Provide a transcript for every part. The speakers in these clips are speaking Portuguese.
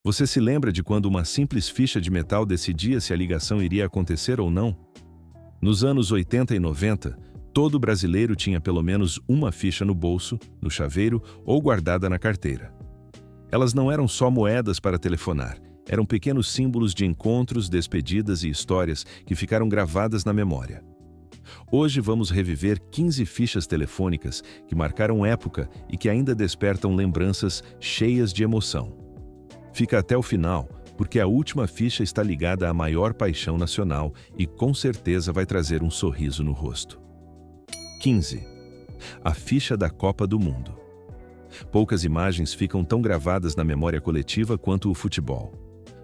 Você se lembra de quando uma simples ficha de metal decidia se a ligação iria acontecer ou não? Nos anos 80 e 90, todo brasileiro tinha pelo menos uma ficha no bolso, no chaveiro ou guardada na carteira. Elas não eram só moedas para telefonar, eram pequenos símbolos de encontros, despedidas e histórias que ficaram gravadas na memória. Hoje vamos reviver 15 fichas telefônicas que marcaram época e que ainda despertam lembranças cheias de emoção. Fica até o final, porque a última ficha está ligada à maior paixão nacional e com certeza vai trazer um sorriso no rosto. 15. A ficha da Copa do Mundo. Poucas imagens ficam tão gravadas na memória coletiva quanto o futebol.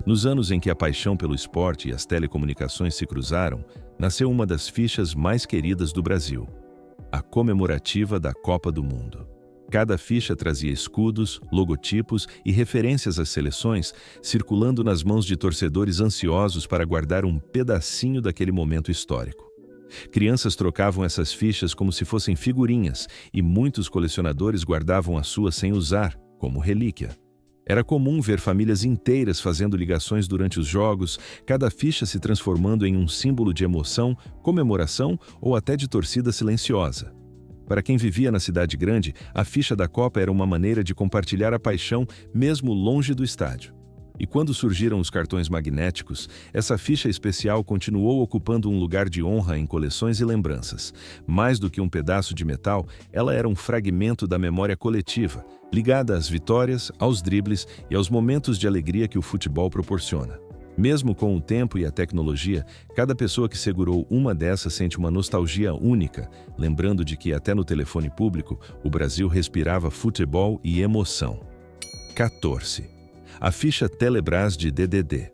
Nos anos em que a paixão pelo esporte e as telecomunicações se cruzaram, nasceu uma das fichas mais queridas do Brasil, a comemorativa da Copa do Mundo. Cada ficha trazia escudos, logotipos e referências às seleções, circulando nas mãos de torcedores ansiosos para guardar um pedacinho daquele momento histórico. Crianças trocavam essas fichas como se fossem figurinhas e muitos colecionadores guardavam as suas sem usar, como relíquia. Era comum ver famílias inteiras fazendo ligações durante os jogos, cada ficha se transformando em um símbolo de emoção, comemoração ou até de torcida silenciosa. Para quem vivia na cidade grande, a ficha da Copa era uma maneira de compartilhar a paixão mesmo longe do estádio. E quando surgiram os cartões magnéticos, essa ficha especial continuou ocupando um lugar de honra em coleções e lembranças. Mais do que um pedaço de metal, ela era um fragmento da memória coletiva, ligada às vitórias, aos dribles e aos momentos de alegria que o futebol proporciona. Mesmo com o tempo e a tecnologia, cada pessoa que segurou uma dessas sente uma nostalgia única, lembrando de que até no telefone público, o Brasil respirava futebol e emoção. 14. A ficha Telebrás de DDD.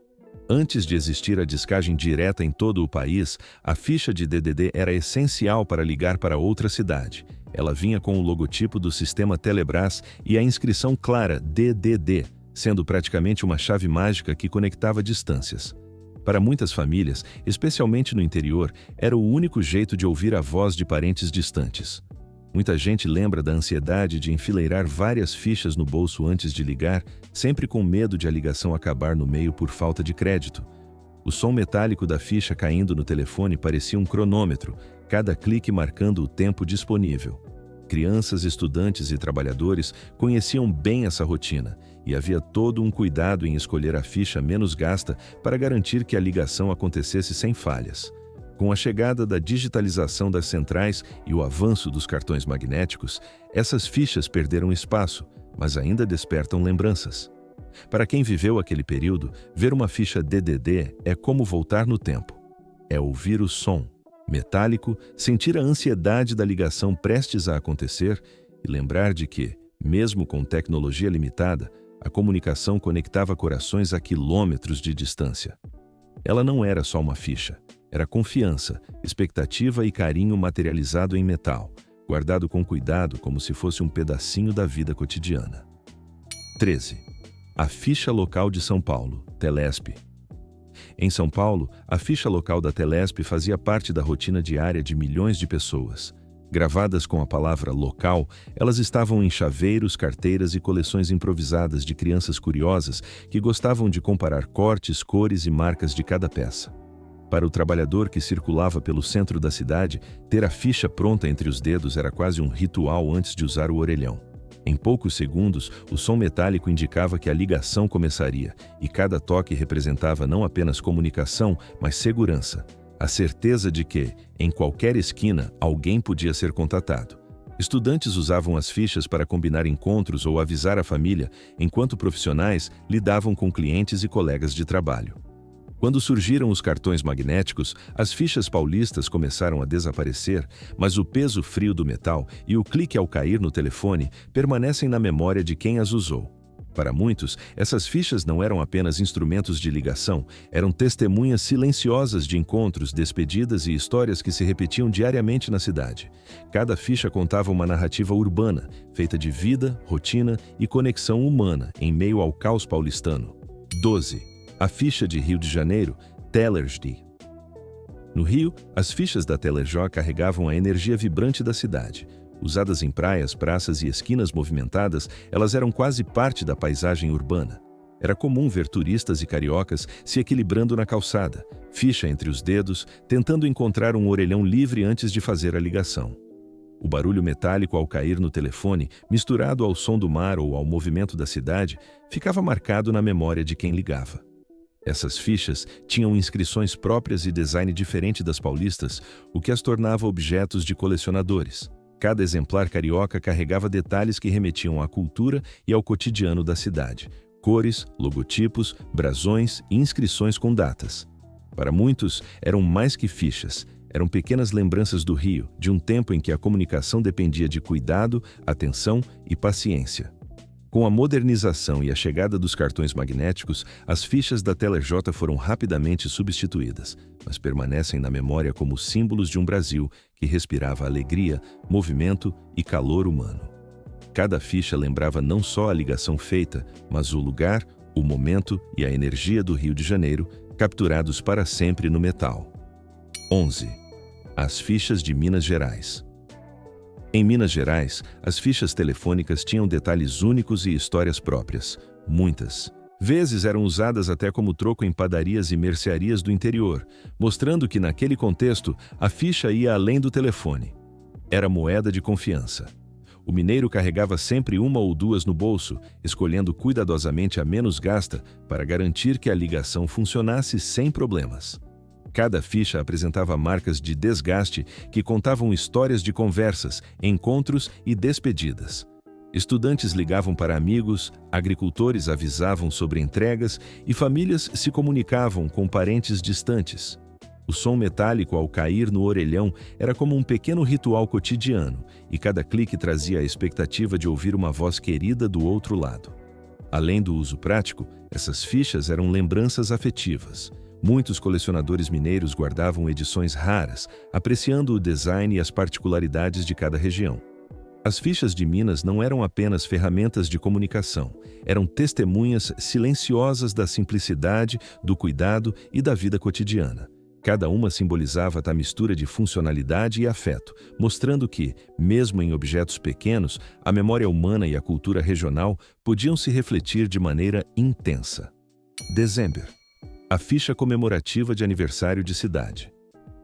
Antes de existir a discagem direta em todo o país, a ficha de DDD era essencial para ligar para outra cidade. Ela vinha com o logotipo do sistema Telebrás e a inscrição clara DDD, sendo praticamente uma chave mágica que conectava distâncias. Para muitas famílias, especialmente no interior, era o único jeito de ouvir a voz de parentes distantes. Muita gente lembra da ansiedade de enfileirar várias fichas no bolso antes de ligar, sempre com medo de a ligação acabar no meio por falta de crédito. O som metálico da ficha caindo no telefone parecia um cronômetro, cada clique marcando o tempo disponível. Crianças, estudantes e trabalhadores conheciam bem essa rotina, e havia todo um cuidado em escolher a ficha menos gasta para garantir que a ligação acontecesse sem falhas. Com a chegada da digitalização das centrais e o avanço dos cartões magnéticos, essas fichas perderam espaço, mas ainda despertam lembranças. Para quem viveu aquele período, ver uma ficha DDD é como voltar no tempo. É ouvir o som metálico, sentir a ansiedade da ligação prestes a acontecer e lembrar de que, mesmo com tecnologia limitada, a comunicação conectava corações a quilômetros de distância. Ela não era só uma ficha. Era confiança, expectativa e carinho materializado em metal, guardado com cuidado como se fosse um pedacinho da vida cotidiana. 13. A ficha local de São Paulo, Telesp. Em São Paulo, a ficha local da Telesp fazia parte da rotina diária de milhões de pessoas. Gravadas com a palavra local, elas estavam em chaveiros, carteiras e coleções improvisadas de crianças curiosas que gostavam de comparar cortes, cores e marcas de cada peça. Para o trabalhador que circulava pelo centro da cidade, ter a ficha pronta entre os dedos era quase um ritual antes de usar o orelhão. Em poucos segundos, o som metálico indicava que a ligação começaria, e cada toque representava não apenas comunicação, mas segurança. A certeza de que, em qualquer esquina, alguém podia ser contatado. Estudantes usavam as fichas para combinar encontros ou avisar a família, enquanto profissionais lidavam com clientes e colegas de trabalho. Quando surgiram os cartões magnéticos, as fichas paulistas começaram a desaparecer, mas o peso frio do metal e o clique ao cair no telefone permanecem na memória de quem as usou. Para muitos, essas fichas não eram apenas instrumentos de ligação, eram testemunhas silenciosas de encontros, despedidas e histórias que se repetiam diariamente na cidade. Cada ficha contava uma narrativa urbana, feita de vida, rotina e conexão humana em meio ao caos paulistano. 12. A ficha de Rio de Janeiro, Telesd. No Rio, as fichas da Telejó carregavam a energia vibrante da cidade. Usadas em praias, praças e esquinas movimentadas, elas eram quase parte da paisagem urbana. Era comum ver turistas e cariocas se equilibrando na calçada, ficha entre os dedos, tentando encontrar um orelhão livre antes de fazer a ligação. O barulho metálico ao cair no telefone, misturado ao som do mar ou ao movimento da cidade, ficava marcado na memória de quem ligava. Essas fichas tinham inscrições próprias e design diferente das paulistas, o que as tornava objetos de colecionadores. Cada exemplar carioca carregava detalhes que remetiam à cultura e ao cotidiano da cidade. Cores, logotipos, brasões e inscrições com datas. Para muitos, eram mais que fichas. Eram pequenas lembranças do Rio, de um tempo em que a comunicação dependia de cuidado, atenção e paciência. Com a modernização e a chegada dos cartões magnéticos, as fichas da TeleJ foram rapidamente substituídas, mas permanecem na memória como símbolos de um Brasil que respirava alegria, movimento e calor humano. Cada ficha lembrava não só a ligação feita, mas o lugar, o momento e a energia do Rio de Janeiro, capturados para sempre no metal. 11. As fichas de Minas Gerais. Em Minas Gerais, as fichas telefônicas tinham detalhes únicos e histórias próprias. Muitas vezes eram usadas até como troco em padarias e mercearias do interior, mostrando que naquele contexto a ficha ia além do telefone. Era moeda de confiança. O mineiro carregava sempre uma ou duas no bolso, escolhendo cuidadosamente a menos gasta para garantir que a ligação funcionasse sem problemas. Cada ficha apresentava marcas de desgaste que contavam histórias de conversas, encontros e despedidas. Estudantes ligavam para amigos, agricultores avisavam sobre entregas e famílias se comunicavam com parentes distantes. O som metálico ao cair no orelhão era como um pequeno ritual cotidiano, e cada clique trazia a expectativa de ouvir uma voz querida do outro lado. Além do uso prático, essas fichas eram lembranças afetivas. Muitos colecionadores mineiros guardavam edições raras, apreciando o design e as particularidades de cada região. As fichas de Minas não eram apenas ferramentas de comunicação, eram testemunhas silenciosas da simplicidade, do cuidado e da vida cotidiana. Cada uma simbolizava a mistura de funcionalidade e afeto, mostrando que, mesmo em objetos pequenos, a memória humana e a cultura regional podiam se refletir de maneira intensa. Dezembro. A ficha comemorativa de aniversário de cidade.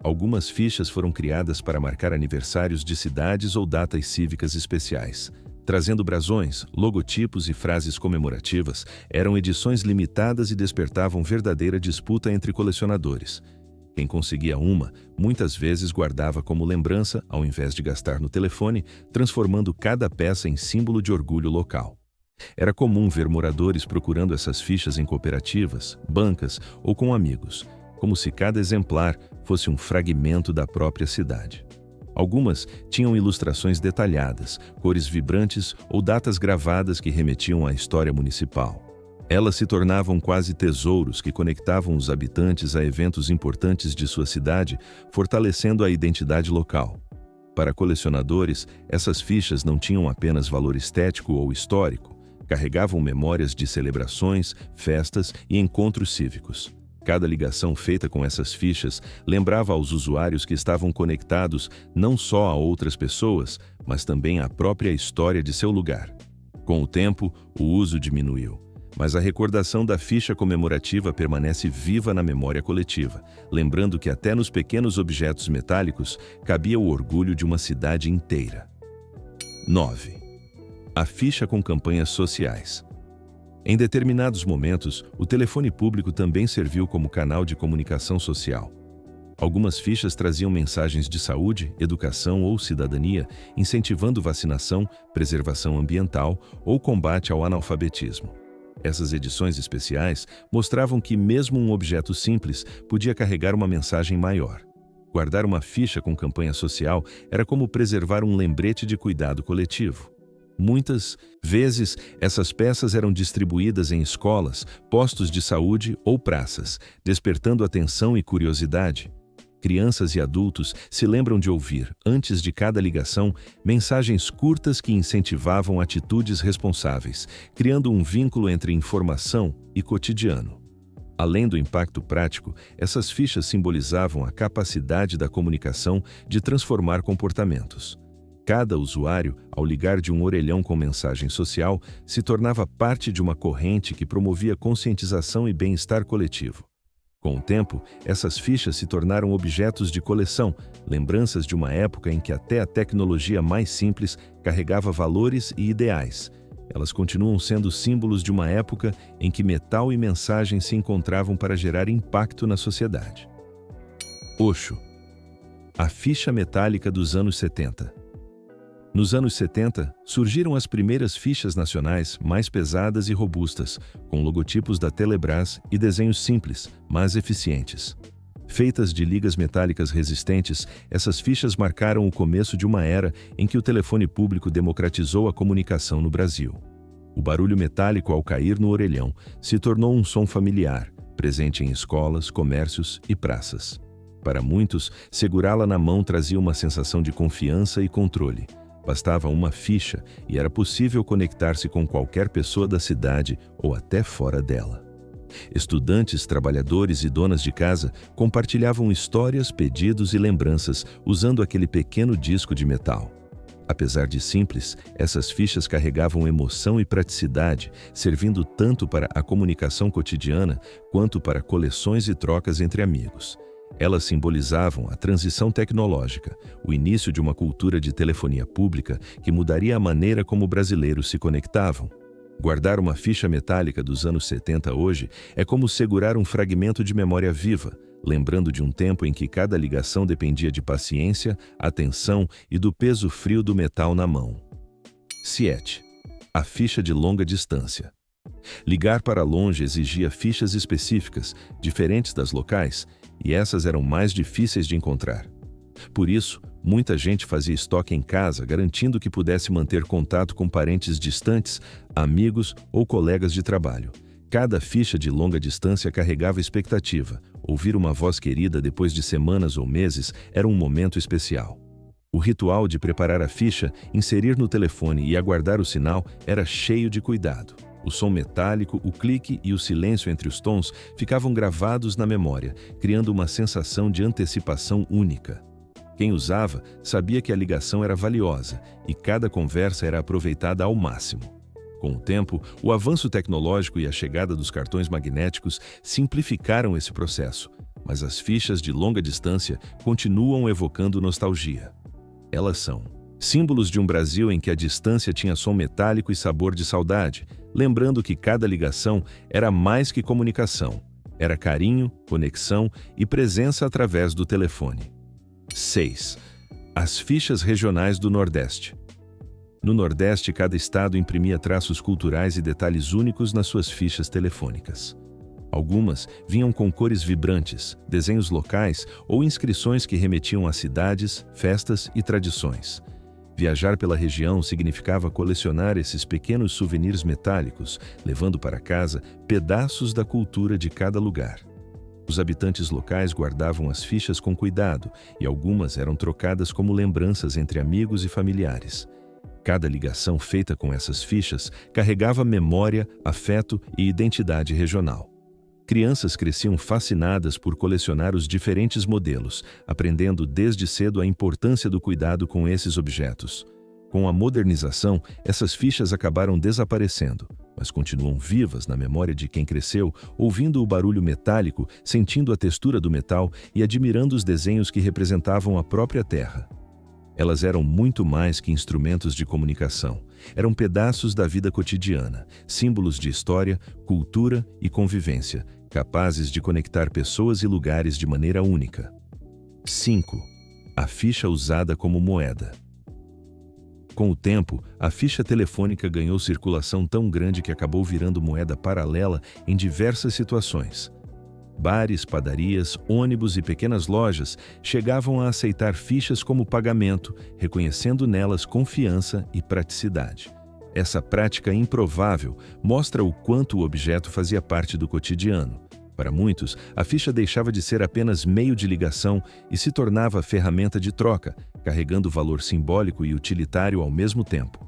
Algumas fichas foram criadas para marcar aniversários de cidades ou datas cívicas especiais. Trazendo brasões, logotipos e frases comemorativas, eram edições limitadas e despertavam verdadeira disputa entre colecionadores. Quem conseguia uma, muitas vezes guardava como lembrança, ao invés de gastar no telefone, transformando cada peça em símbolo de orgulho local. Era comum ver moradores procurando essas fichas em cooperativas, bancas ou com amigos, como se cada exemplar fosse um fragmento da própria cidade. Algumas tinham ilustrações detalhadas, cores vibrantes ou datas gravadas que remetiam à história municipal. Elas se tornavam quase tesouros que conectavam os habitantes a eventos importantes de sua cidade, fortalecendo a identidade local. Para colecionadores, essas fichas não tinham apenas valor estético ou histórico, carregavam memórias de celebrações, festas e encontros cívicos. Cada ligação feita com essas fichas lembrava aos usuários que estavam conectados não só a outras pessoas, mas também à própria história de seu lugar. Com o tempo, o uso diminuiu, mas a recordação da ficha comemorativa permanece viva na memória coletiva, lembrando que até nos pequenos objetos metálicos cabia o orgulho de uma cidade inteira. 9. A ficha com campanhas sociais. Em determinados momentos, o telefone público também serviu como canal de comunicação social. Algumas fichas traziam mensagens de saúde, educação ou cidadania, incentivando vacinação, preservação ambiental ou combate ao analfabetismo. Essas edições especiais mostravam que mesmo um objeto simples podia carregar uma mensagem maior. Guardar uma ficha com campanha social era como preservar um lembrete de cuidado coletivo. Muitas vezes, essas peças eram distribuídas em escolas, postos de saúde ou praças, despertando atenção e curiosidade. Crianças e adultos se lembram de ouvir, antes de cada ligação, mensagens curtas que incentivavam atitudes responsáveis, criando um vínculo entre informação e cotidiano. Além do impacto prático, essas fichas simbolizavam a capacidade da comunicação de transformar comportamentos. Cada usuário, ao ligar de um orelhão com mensagem social, se tornava parte de uma corrente que promovia conscientização e bem-estar coletivo. Com o tempo, essas fichas se tornaram objetos de coleção, lembranças de uma época em que até a tecnologia mais simples carregava valores e ideais. Elas continuam sendo símbolos de uma época em que metal e mensagem se encontravam para gerar impacto na sociedade. Oxo. A ficha metálica dos anos 70. Nos anos 70, surgiram as primeiras fichas nacionais mais pesadas e robustas, com logotipos da Telebrás e desenhos simples, mas eficientes. Feitas de ligas metálicas resistentes, essas fichas marcaram o começo de uma era em que o telefone público democratizou a comunicação no Brasil. O barulho metálico ao cair no orelhão se tornou um som familiar, presente em escolas, comércios e praças. Para muitos, segurá-la na mão trazia uma sensação de confiança e controle. Bastava uma ficha e era possível conectar-se com qualquer pessoa da cidade ou até fora dela. Estudantes, trabalhadores e donas de casa compartilhavam histórias, pedidos e lembranças usando aquele pequeno disco de metal. Apesar de simples, essas fichas carregavam emoção e praticidade, servindo tanto para a comunicação cotidiana quanto para coleções e trocas entre amigos. Elas simbolizavam a transição tecnológica, o início de uma cultura de telefonia pública que mudaria a maneira como brasileiros se conectavam. Guardar uma ficha metálica dos anos 70 hoje é como segurar um fragmento de memória viva, lembrando de um tempo em que cada ligação dependia de paciência, atenção e do peso frio do metal na mão. 7. A ficha de longa distância. Ligar para longe exigia fichas específicas, diferentes das locais, e essas eram mais difíceis de encontrar. Por isso, muita gente fazia estoque em casa, garantindo que pudesse manter contato com parentes distantes, amigos ou colegas de trabalho. Cada ficha de longa distância carregava expectativa. Ouvir uma voz querida depois de semanas ou meses era um momento especial. O ritual de preparar a ficha, inserir no telefone e aguardar o sinal era cheio de cuidado. O som metálico, o clique e o silêncio entre os tons ficavam gravados na memória, criando uma sensação de antecipação única. Quem usava sabia que a ligação era valiosa e cada conversa era aproveitada ao máximo. Com o tempo, o avanço tecnológico e a chegada dos cartões magnéticos simplificaram esse processo, mas as fichas de longa distância continuam evocando nostalgia. Elas são símbolos de um Brasil em que a distância tinha som metálico e sabor de saudade, lembrando que cada ligação era mais que comunicação, era carinho, conexão e presença através do telefone. 6. As fichas regionais do Nordeste. No Nordeste, cada estado imprimia traços culturais e detalhes únicos nas suas fichas telefônicas. Algumas vinham com cores vibrantes, desenhos locais ou inscrições que remetiam a cidades, festas e tradições. Viajar pela região significava colecionar esses pequenos souvenirs metálicos, levando para casa pedaços da cultura de cada lugar. Os habitantes locais guardavam as fichas com cuidado e algumas eram trocadas como lembranças entre amigos e familiares. Cada ligação feita com essas fichas carregava memória, afeto e identidade regional. Crianças cresciam fascinadas por colecionar os diferentes modelos, aprendendo desde cedo a importância do cuidado com esses objetos. Com a modernização, essas fichas acabaram desaparecendo, mas continuam vivas na memória de quem cresceu, ouvindo o barulho metálico, sentindo a textura do metal e admirando os desenhos que representavam a própria terra. Elas eram muito mais que instrumentos de comunicação. Eram pedaços da vida cotidiana, símbolos de história, cultura e convivência, capazes de conectar pessoas e lugares de maneira única. 5. A ficha usada como moeda. Com o tempo, a ficha telefônica ganhou circulação tão grande que acabou virando moeda paralela em diversas situações. Bares, padarias, ônibus e pequenas lojas chegavam a aceitar fichas como pagamento, reconhecendo nelas confiança e praticidade. Essa prática improvável mostra o quanto o objeto fazia parte do cotidiano. Para muitos, a ficha deixava de ser apenas meio de ligação e se tornava ferramenta de troca, carregando valor simbólico e utilitário ao mesmo tempo.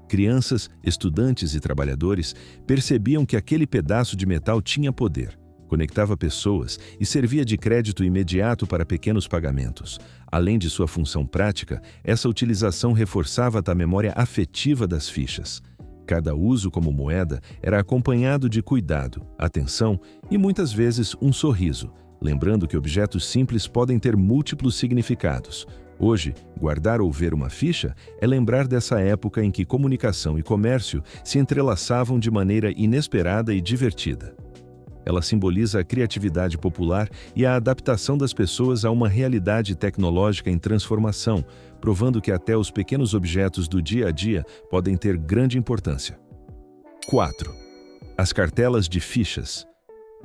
Crianças, estudantes e trabalhadores percebiam que aquele pedaço de metal tinha poder. conectava pessoas e servia de crédito imediato para pequenos pagamentos. Além de sua função prática, essa utilização reforçava a memória afetiva das fichas. Cada uso como moeda era acompanhado de cuidado, atenção e muitas vezes um sorriso, lembrando que objetos simples podem ter múltiplos significados. Hoje, guardar ou ver uma ficha é lembrar dessa época em que comunicação e comércio se entrelaçavam de maneira inesperada e divertida. Ela simboliza a criatividade popular e a adaptação das pessoas a uma realidade tecnológica em transformação, provando que até os pequenos objetos do dia a dia podem ter grande importância. 4. As cartelas de fichas.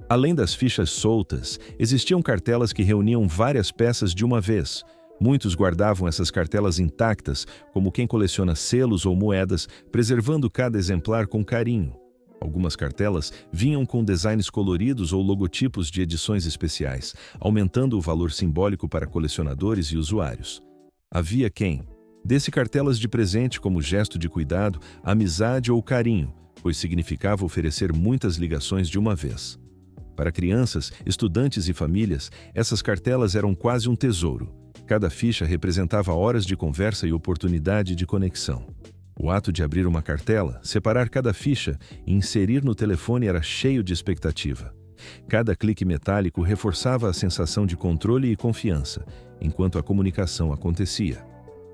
Além das fichas soltas, existiam cartelas que reuniam várias peças de uma vez. Muitos guardavam essas cartelas intactas, como quem coleciona selos ou moedas, preservando cada exemplar com carinho. Algumas cartelas vinham com designs coloridos ou logotipos de edições especiais, aumentando o valor simbólico para colecionadores e usuários. Havia quem desse cartelas de presente como gesto de cuidado, amizade ou carinho, pois significava oferecer muitas ligações de uma vez. Para crianças, estudantes e famílias, essas cartelas eram quase um tesouro. Cada ficha representava horas de conversa e oportunidade de conexão. O ato de abrir uma cartela, separar cada ficha e inserir no telefone era cheio de expectativa. Cada clique metálico reforçava a sensação de controle e confiança, enquanto a comunicação acontecia.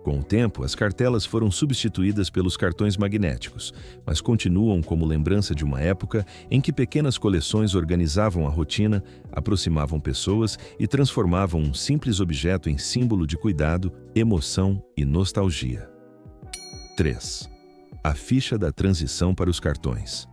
Com o tempo, as cartelas foram substituídas pelos cartões magnéticos, mas continuam como lembrança de uma época em que pequenas coleções organizavam a rotina, aproximavam pessoas e transformavam um simples objeto em símbolo de cuidado, emoção e nostalgia. 3. A ficha da transição para os cartões.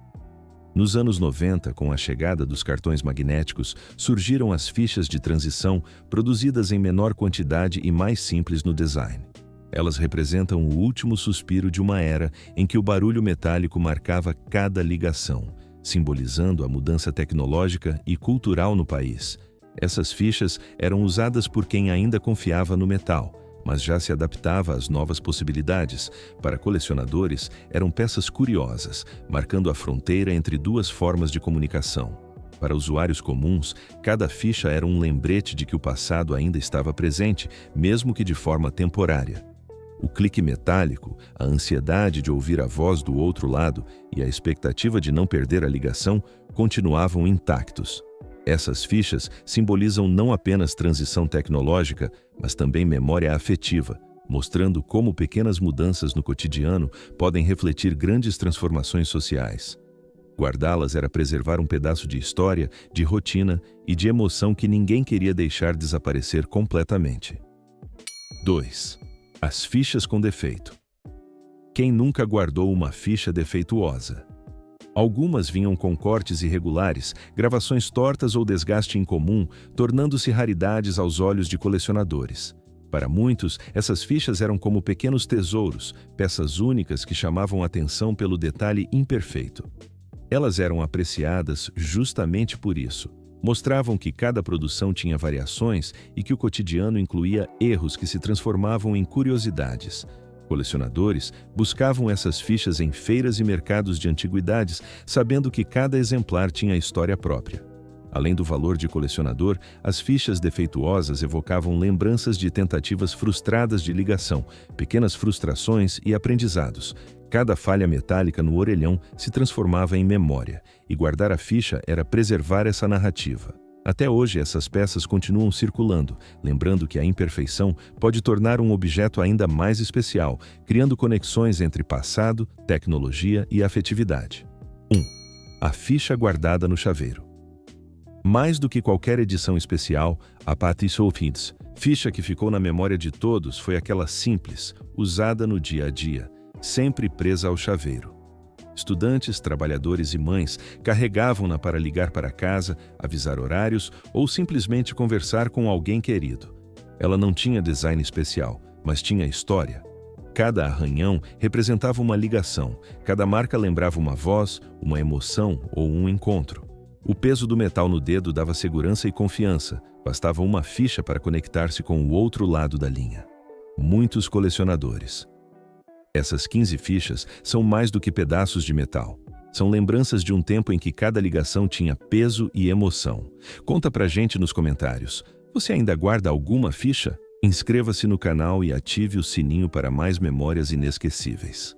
Nos anos 90, com a chegada dos cartões magnéticos, surgiram as fichas de transição, produzidas em menor quantidade e mais simples no design. Elas representam o último suspiro de uma era em que o barulho metálico marcava cada ligação, simbolizando a mudança tecnológica e cultural no país. Essas fichas eram usadas por quem ainda confiava no metal, mas já se adaptava às novas possibilidades. Para colecionadores, eram peças curiosas, marcando a fronteira entre duas formas de comunicação. Para usuários comuns, cada ficha era um lembrete de que o passado ainda estava presente, mesmo que de forma temporária. O clique metálico, a ansiedade de ouvir a voz do outro lado e a expectativa de não perder a ligação continuavam intactos. Essas fichas simbolizam não apenas transição tecnológica, mas também memória afetiva, mostrando como pequenas mudanças no cotidiano podem refletir grandes transformações sociais. Guardá-las era preservar um pedaço de história, de rotina e de emoção que ninguém queria deixar desaparecer completamente. 2. As fichas com defeito. Quem nunca guardou uma ficha defeituosa? Algumas vinham com cortes irregulares, gravações tortas ou desgaste incomum, tornando-se raridades aos olhos de colecionadores. Para muitos, essas fichas eram como pequenos tesouros, peças únicas que chamavam atenção pelo detalhe imperfeito. Elas eram apreciadas justamente por isso. Mostravam que cada produção tinha variações e que o cotidiano incluía erros que se transformavam em curiosidades. Colecionadores buscavam essas fichas em feiras e mercados de antiguidades, sabendo que cada exemplar tinha história própria. Além do valor de colecionador, as fichas defeituosas evocavam lembranças de tentativas frustradas de ligação, pequenas frustrações e aprendizados. Cada falha metálica no orelhão se transformava em memória, e guardar a ficha era preservar essa narrativa. Até hoje, essas peças continuam circulando, lembrando que a imperfeição pode tornar um objeto ainda mais especial, criando conexões entre passado, tecnologia e afetividade. 1. A ficha guardada no chaveiro. Mais do que qualquer edição especial, a Patty Sophins, ficha que ficou na memória de todos, foi aquela simples, usada no dia a dia, sempre presa ao chaveiro. Estudantes, trabalhadores e mães carregavam-na para ligar para casa, avisar horários ou simplesmente conversar com alguém querido. Ela não tinha design especial, mas tinha história. Cada arranhão representava uma ligação, cada marca lembrava uma voz, uma emoção ou um encontro. O peso do metal no dedo dava segurança e confiança, bastava uma ficha para conectar-se com o outro lado da linha. Muitos colecionadores. Essas 15 fichas são mais do que pedaços de metal. São lembranças de um tempo em que cada ligação tinha peso e emoção. Conta pra gente nos comentários. Você ainda guarda alguma ficha? Inscreva-se no canal e ative o sininho para mais memórias inesquecíveis.